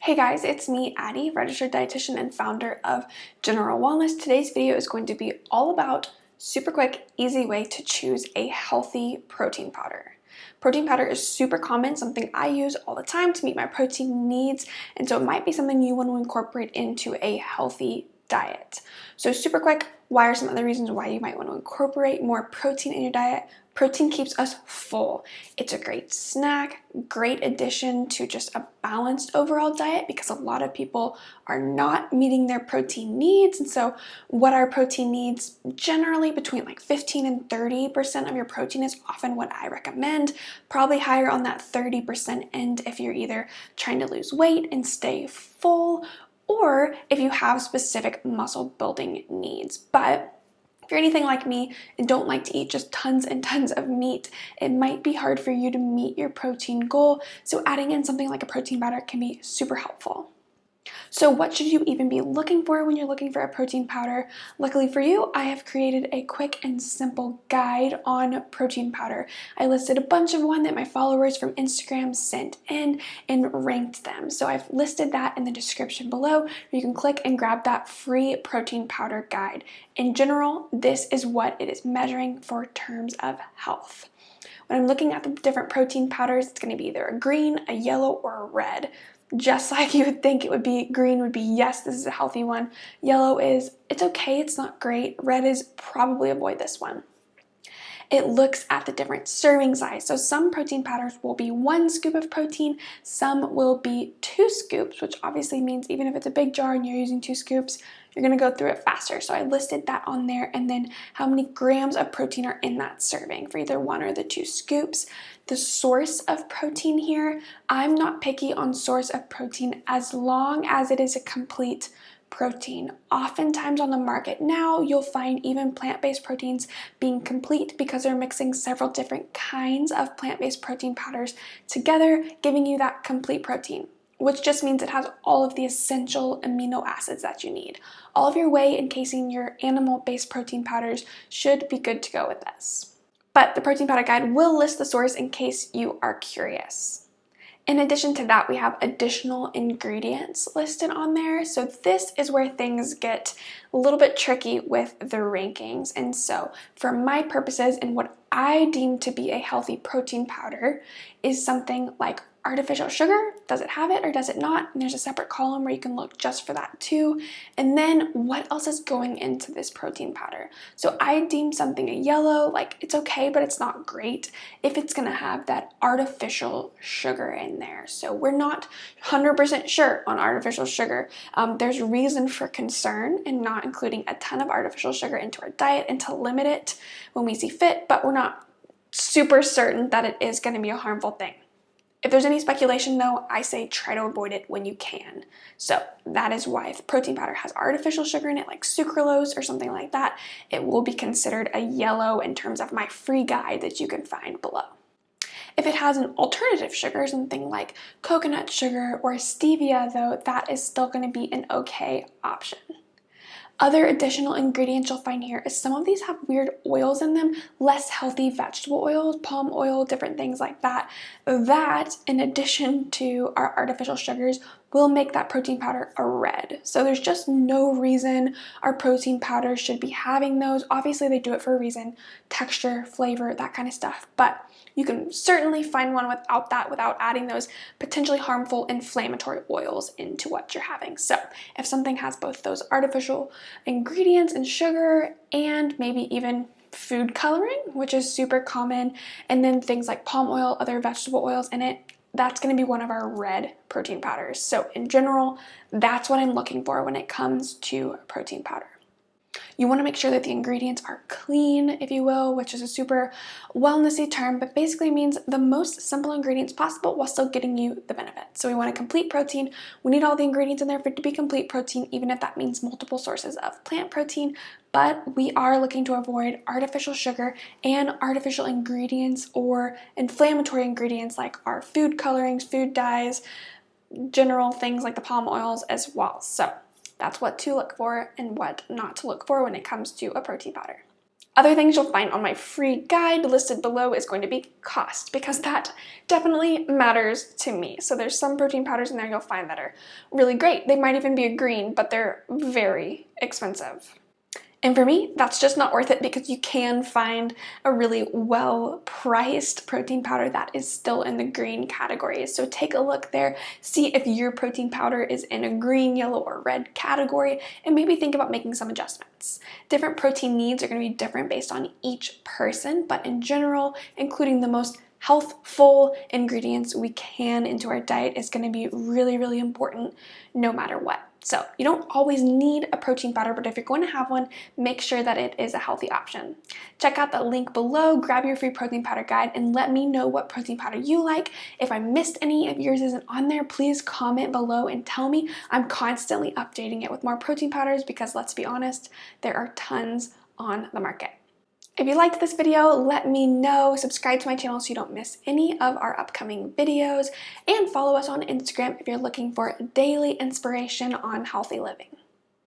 Hey guys, it's me, Addie, registered dietitian and founder of General Wellness. Today's video is going to be all about super quick, easy way to choose a healthy protein powder. Protein powder is super common, something I use all the time to meet my protein needs, and so it might be something you want to incorporate into a healthy diet. So super quick, why are some other reasons why you might want to incorporate more protein in your diet? Protein keeps us full. It's a great snack, great addition to just a balanced overall diet because a lot of people are not meeting their protein needs. And so what our protein needs, generally between like 15 and 30% of your protein is often what I recommend, probably higher on that 30% end if you're either trying to lose weight and stay full, or if you have specific muscle building needs. But if you're anything like me and don't like to eat just tons and tons of meat, it might be hard for you to meet your protein goal, so adding in something like a protein powder can be super helpful. So what should you even be looking for when you're looking for a protein powder? Luckily for you, I have created a quick and simple guide on protein powder. I listed a bunch of one that my followers from Instagram sent in and ranked them. So I've listed that in the description below, where you can click and grab that free protein powder guide. In general, this is what it is measuring for terms of health. When I'm looking at the different protein powders, it's going to be either a green, a yellow, or a red. Just like you would think it would be, green would be, yes, this is a healthy one. Yellow is, it's okay, it's not great. Red is, probably avoid this one. It looks at the different serving size. So some protein powders will be 1 scoop of protein, some will be 2 scoops, which obviously means even if it's a big jar and you're using 2 scoops, you're gonna go through it faster. So I listed that on there, and then how many grams of protein are in that serving for either 1 or the 2 scoops. The source of protein here, I'm not picky on source of protein as long as it is a complete protein. Oftentimes on the market now, you'll find even plant-based proteins being complete because they're mixing several different kinds of plant-based protein powders together, giving you that complete protein, which just means it has all of the essential amino acids that you need. All of your whey encasing your animal-based protein powders should be good to go with this. But the protein powder guide will list the source in case you are curious. In addition to that, we have additional ingredients listed on there. So this is where things get a little bit tricky with the rankings. And so for my purposes and what I deem to be a healthy protein powder is something like artificial sugar. Does it have it or does it not? And there's a separate column where you can look just for that too. And then what else is going into this protein powder? So I deem something a yellow, like it's okay, but it's not great if it's gonna have that artificial sugar in there. So we're not 100% sure on artificial sugar. There's reason for concern in not including a ton of artificial sugar into our diet and to limit it when we see fit, but we're not super certain that it is gonna be a harmful thing. If there's any speculation though, I say try to avoid it when you can. So that is why if the protein powder has artificial sugar in it, like sucralose or something like that, it will be considered a yellow in terms of my free guide that you can find below. If it has an alternative sugar, something like coconut sugar or stevia though, that is still going to be an okay option. Other additional ingredients you'll find here is some of these have weird oils in them, less healthy vegetable oils, palm oil, different things like that. That, in addition to our artificial sugars, will make that protein powder a red. So there's just no reason our protein powders should be having those. Obviously they do it for a reason, texture, flavor, that kind of stuff, but you can certainly find one without that, without adding those potentially harmful inflammatory oils into what you're having. So if something has both those artificial ingredients and sugar and maybe even food coloring, which is super common, and then things like palm oil, other vegetable oils in it, that's going to be one of our red protein powders. So in general, that's what I'm looking for when it comes to protein powder. You want to make sure that the ingredients are clean, if you will, which is a super wellnessy term, but basically means the most simple ingredients possible while still getting you the benefit. So we want a complete protein. We need all the ingredients in there for it to be complete protein, even if that means multiple sources of plant protein, but we are looking to avoid artificial sugar and artificial ingredients or inflammatory ingredients like our food colorings, food dyes, general things like the palm oils as well. So that's what to look for and what not to look for when it comes to a protein powder. Other things you'll find on my free guide listed below is going to be cost, because that definitely matters to me. So there's some protein powders in there you'll find that are really great. They might even be a green, but they're very expensive. And for me, that's just not worth it, because you can find a really well-priced protein powder that is still in the green category. So take a look there, see if your protein powder is in a green, yellow, or red category, and maybe think about making some adjustments. Different protein needs are going to be different based on each person, but in general, including the most healthful ingredients we can into our diet is going to be really, really important no matter what. So you don't always need a protein powder, but if you're going to have one, make sure that it is a healthy option. Check out the link below, grab your free protein powder guide, and let me know what protein powder you like. If I missed any, if yours isn't on there, please comment below and tell me. I'm constantly updating it with more protein powders because, let's be honest, there are tons on the market. If you liked this video, let me know. Subscribe to my channel so you don't miss any of our upcoming videos, and follow us on Instagram if you're looking for daily inspiration on healthy living.